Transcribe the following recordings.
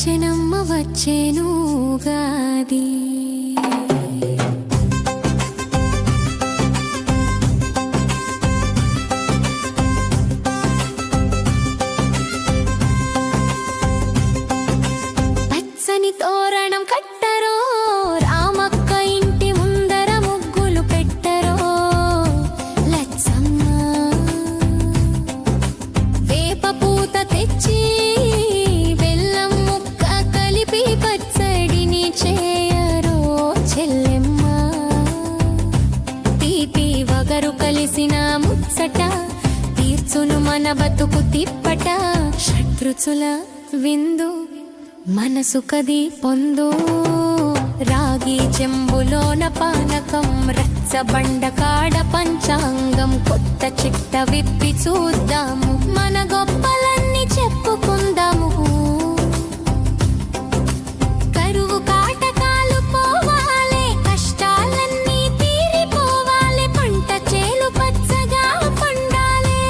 వచ్చెనమ్మ వచ్చెను ఉగాది. పచ్చని తోరణం కట్టరో రామక్క ఇంటి ముందర ముగ్గులు పెట్టరో లచ్చమ్మ. వేప పూత తెచ్చి బెల్లం ముక్క కలిపి పచ్చడిని చేయరో చెల్లెమ్మ. తీపి వగరు కలిసిన ముచ్చట తీర్చును మన బతుకు తిప్పట. షడ్రుచుల విందు మనసు కది పొందు. రాగి చెంబులోన పానకం రచ్చబండ కాడ పంచాంగం. కొత్త చిట్ట విప్పి చూద్దాము మన గొప్పలన్నీ చెప్పుకుందాము. కరువు కాటకాలు పోవాలే కష్టాలన్నీ తీరిపోవాలే. పంట చేలు పచ్చగా పండాలే.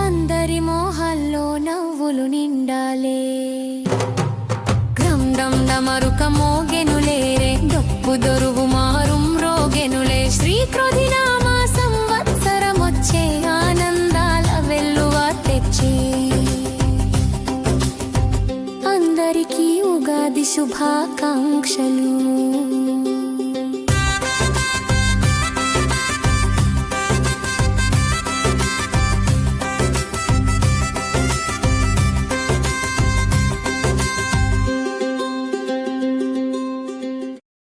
అందరి మోహాల్లో నవ్వులు నిండాలే. గ్రంథం డమరుక మోగెనులేరే డొప్పు దొరువు మారుం రోగెనులే. శ్రీకృతినామ సంవత్సరమొచ్చే ఆనందాల వెల్లువ తెచ్చే. అందరికీ ఉగాది శుభాకాంక్షలు.